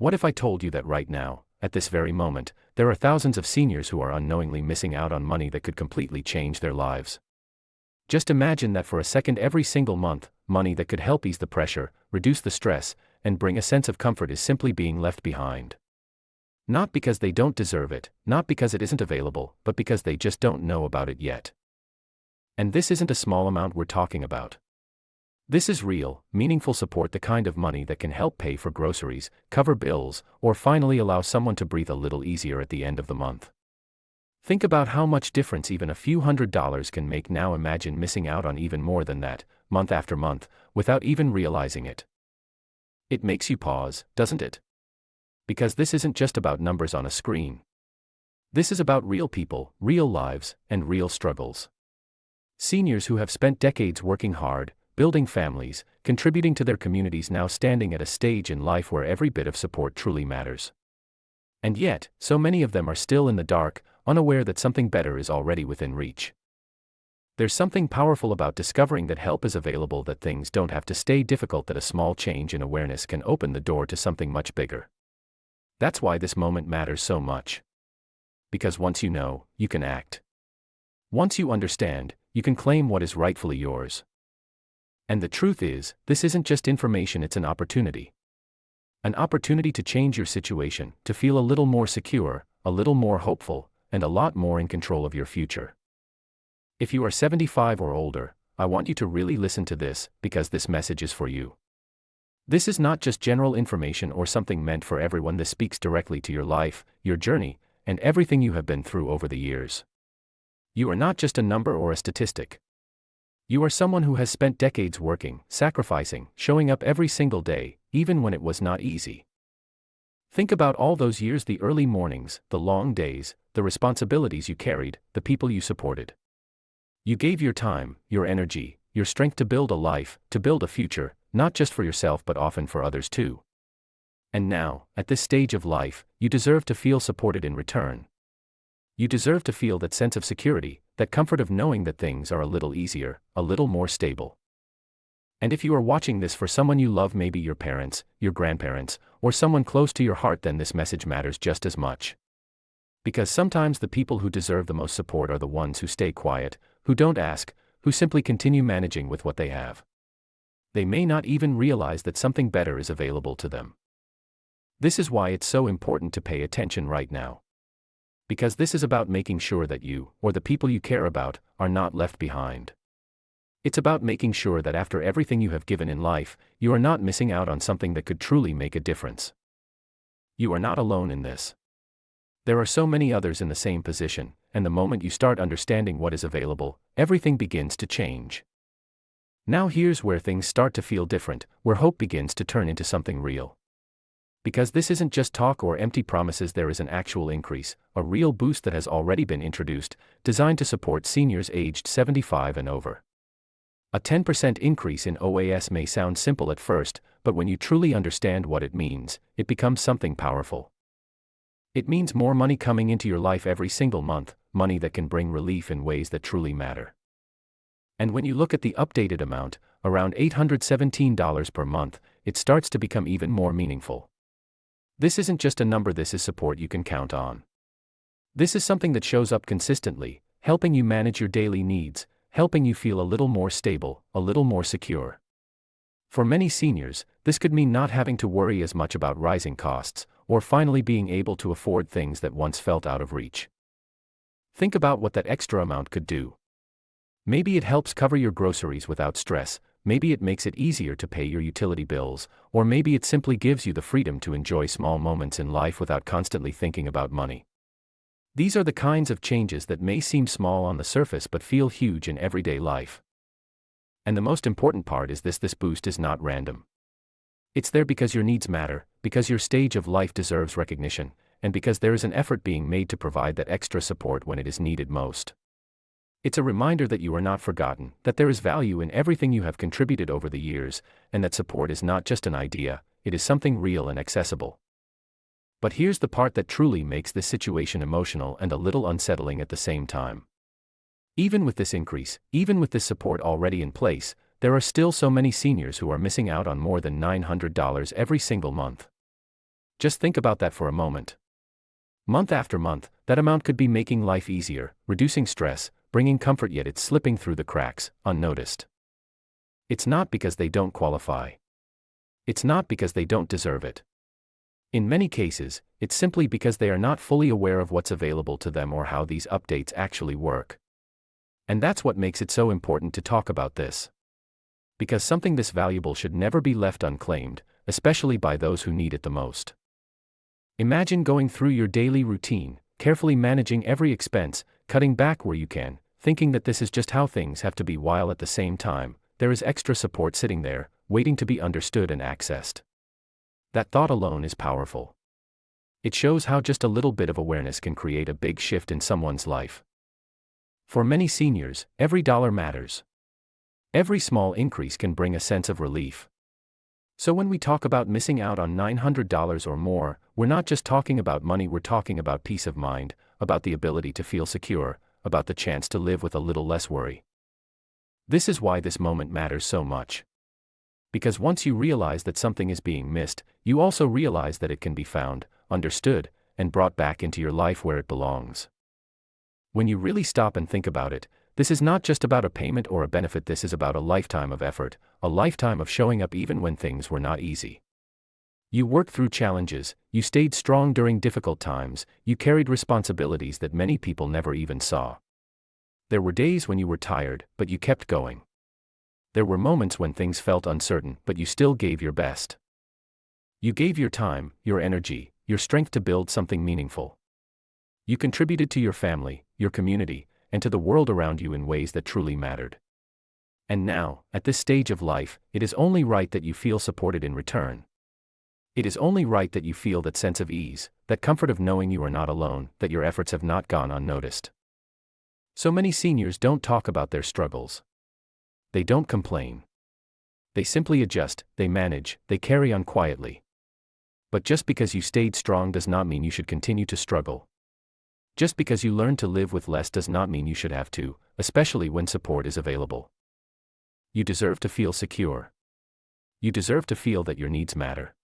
What if I told you that right now, at this very moment, there are thousands of seniors who are unknowingly missing out on money that could completely change their lives? Just imagine that for a second every single month, money that could help ease the pressure, reduce the stress, and bring a sense of comfort is simply being left behind. Not because they don't deserve it, not because it isn't available, but because they just don't know about it yet. And this isn't a small amount we're talking about. This is real, meaningful support, the kind of money that can help pay for groceries, cover bills, or finally allow someone to breathe a little easier at the end of the month. Think about how much difference even a few $100s can make now. Imagine missing out on even more than that, month after month, without even realizing it. It makes you pause, doesn't it? Because this isn't just about numbers on a screen. This is about real people, real lives, and real struggles. Seniors who have spent decades working hard, building families, contributing to their communities, now standing at a stage in life where every bit of support truly matters. And yet, so many of them are still in the dark, unaware that something better is already within reach. There's something powerful about discovering that help is available, that things don't have to stay difficult, that a small change in awareness can open the door to something much bigger. That's why this moment matters so much. Because once you know, you can act. Once you understand, you can claim what is rightfully yours. And the truth is, this isn't just information, it's an opportunity. An opportunity to change your situation, to feel a little more secure, a little more hopeful, and a lot more in control of your future. If you are 75 or older, I want you to really listen to this, because this message is for you. This is not just general information or something meant for everyone. This speaks directly to your life, your journey, and everything you have been through over the years. You are not just a number or a statistic. You are someone who has spent decades working, sacrificing, showing up every single day, even when it was not easy. Think about all those years, the early mornings, the long days, the responsibilities you carried, the people you supported. You gave your time, your energy, your strength to build a life, to build a future, not just for yourself but often for others too. And now, at this stage of life, you deserve to feel supported in return. You deserve to feel that sense of security, that comfort of knowing that things are a little easier, a little more stable. And if you are watching this for someone you love, maybe your parents, your grandparents, or someone close to your heart, then this message matters just as much. Because sometimes the people who deserve the most support are the ones who stay quiet, who don't ask, who simply continue managing with what they have. They may not even realize that something better is available to them. This is why it's so important to pay attention right now. Because this is about making sure that you, or the people you care about, are not left behind. It's about making sure that after everything you have given in life, you are not missing out on something that could truly make a difference. You are not alone in this. There are so many others in the same position, and the moment you start understanding what is available, everything begins to change. Now here's where things start to feel different, where hope begins to turn into something real. Because this isn't just talk or empty promises, there is an actual increase, a real boost that has already been introduced, designed to support seniors aged 75 and over. A 10% increase in OAS may sound simple at first, but when you truly understand what it means, it becomes something powerful. It means more money coming into your life every single month, money that can bring relief in ways that truly matter. And when you look at the updated amount, around $817 per month, it starts to become even more meaningful. This isn't just a number, this is support you can count on. This is something that shows up consistently, helping you manage your daily needs, helping you feel a little more stable, a little more secure. For many seniors, this could mean not having to worry as much about rising costs, or finally being able to afford things that once felt out of reach. Think about what that extra amount could do. Maybe it helps cover your groceries without stress, maybe it makes it easier to pay your utility bills, or maybe it simply gives you the freedom to enjoy small moments in life without constantly thinking about money. These are the kinds of changes that may seem small on the surface but feel huge in everyday life. And the most important part is this boost is not random. It's there because your needs matter, because your stage of life deserves recognition, and because there is an effort being made to provide that extra support when it is needed most. It's a reminder that you are not forgotten, that there is value in everything you have contributed over the years, and that support is not just an idea, it is something real and accessible. But here's the part that truly makes this situation emotional and a little unsettling at the same time. Even with this increase, even with this support already in place, there are still so many seniors who are missing out on more than $900 every single month. Just think about that for a moment. Month after month, that amount could be making life easier, reducing stress, bringing comfort, yet it's slipping through the cracks, unnoticed. It's not because they don't qualify. It's not because they don't deserve it. In many cases, it's simply because they are not fully aware of what's available to them or how these updates actually work. And that's what makes it so important to talk about this. Because something this valuable should never be left unclaimed, especially by those who need it the most. Imagine going through your daily routine, carefully managing every expense, cutting back where you can, thinking that this is just how things have to be, while at the same time, there is extra support sitting there, waiting to be understood and accessed. That thought alone is powerful. It shows how just a little bit of awareness can create a big shift in someone's life. For many seniors, every dollar matters. Every small increase can bring a sense of relief. So when we talk about missing out on $900 or more, we're not just talking about money, we're talking about peace of mind, about the ability to feel secure, about the chance to live with a little less worry. This is why this moment matters so much. Because once you realize that something is being missed, you also realize that it can be found, understood, and brought back into your life where it belongs. When you really stop and think about it, this is not just about a payment or a benefit, this is about a lifetime of effort, a lifetime of showing up even when things were not easy. You worked through challenges, you stayed strong during difficult times, you carried responsibilities that many people never even saw. There were days when you were tired, but you kept going. There were moments when things felt uncertain, but you still gave your best. You gave your time, your energy, your strength to build something meaningful. You contributed to your family, your community, and to the world around you in ways that truly mattered. And now, at this stage of life, it is only right that you feel supported in return. It is only right that you feel that sense of ease, that comfort of knowing you are not alone, that your efforts have not gone unnoticed. So many seniors don't talk about their struggles. They don't complain. They simply adjust, they manage, they carry on quietly. But just because you stayed strong does not mean you should continue to struggle. Just because you learned to live with less does not mean you should have to, especially when support is available. You deserve to feel secure. You deserve to feel that your needs matter.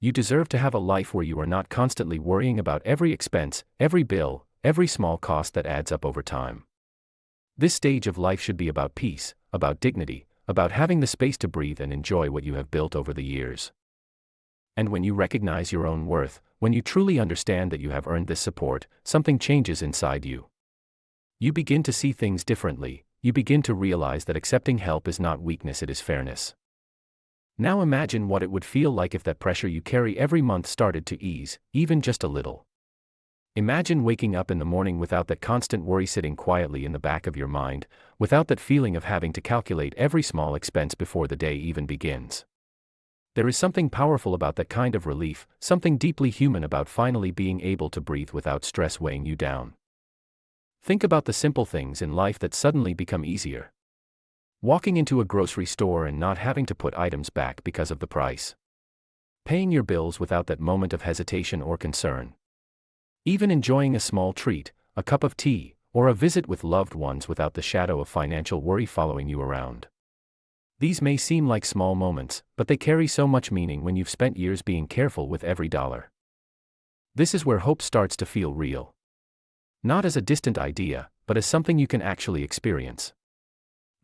You deserve to have a life where you are not constantly worrying about every expense, every bill, every small cost that adds up over time. This stage of life should be about peace, about dignity, about having the space to breathe and enjoy what you have built over the years. And when you recognize your own worth, when you truly understand that you have earned this support, something changes inside you. You begin to see things differently, you begin to realize that accepting help is not weakness, it is fairness. Now imagine what it would feel like if that pressure you carry every month started to ease, even just a little. Imagine waking up in the morning without that constant worry sitting quietly in the back of your mind, without that feeling of having to calculate every small expense before the day even begins. There is something powerful about that kind of relief, something deeply human about finally being able to breathe without stress weighing you down. Think about the simple things in life that suddenly become easier. Walking into a grocery store and not having to put items back because of the price. Paying your bills without that moment of hesitation or concern. Even enjoying a small treat, a cup of tea, or a visit with loved ones without the shadow of financial worry following you around. These may seem like small moments, but they carry so much meaning when you've spent years being careful with every dollar. This is where hope starts to feel real. Not as a distant idea, but as something you can actually experience.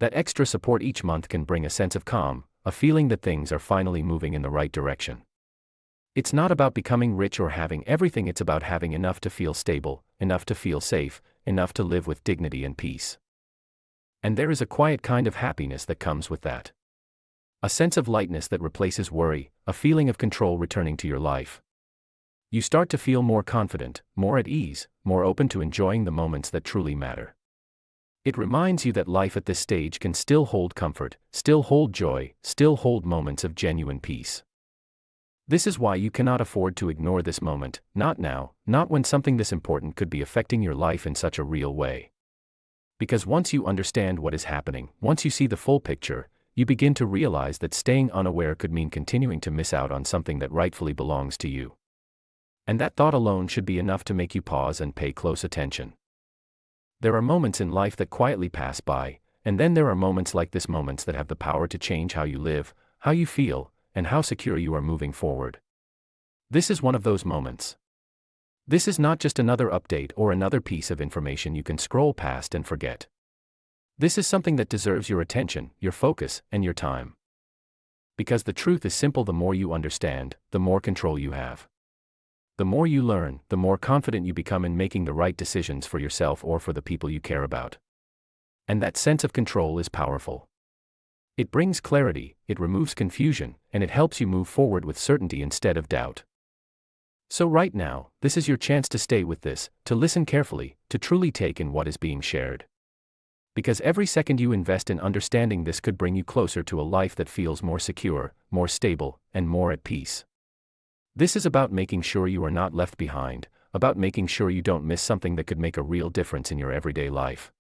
That extra support each month can bring a sense of calm, a feeling that things are finally moving in the right direction. It's not about becoming rich or having everything, it's about having enough to feel stable, enough to feel safe, enough to live with dignity and peace. And there is a quiet kind of happiness that comes with that. A sense of lightness that replaces worry, a feeling of control returning to your life. You start to feel more confident, more at ease, more open to enjoying the moments that truly matter. It reminds you that life at this stage can still hold comfort, still hold joy, still hold moments of genuine peace. This is why you cannot afford to ignore this moment, not now, not when something this important could be affecting your life in such a real way. Because once you understand what is happening, once you see the full picture, you begin to realize that staying unaware could mean continuing to miss out on something that rightfully belongs to you. And that thought alone should be enough to make you pause and pay close attention. There are moments in life that quietly pass by, and then there are moments like this, moments that have the power to change how you live, how you feel, and how secure you are moving forward. This is one of those moments. This is not just another update or another piece of information you can scroll past and forget. This is something that deserves your attention, your focus, and your time. Because the truth is simple: the more you understand, the more control you have. The more you learn, the more confident you become in making the right decisions for yourself or for the people you care about. And that sense of control is powerful. It brings clarity, it removes confusion, and it helps you move forward with certainty instead of doubt. So right now, this is your chance to stay with this, to listen carefully, to truly take in what is being shared. Because every second you invest in understanding this could bring you closer to a life that feels more secure, more stable, and more at peace. This is about making sure you are not left behind, about making sure you don't miss something that could make a real difference in your everyday life.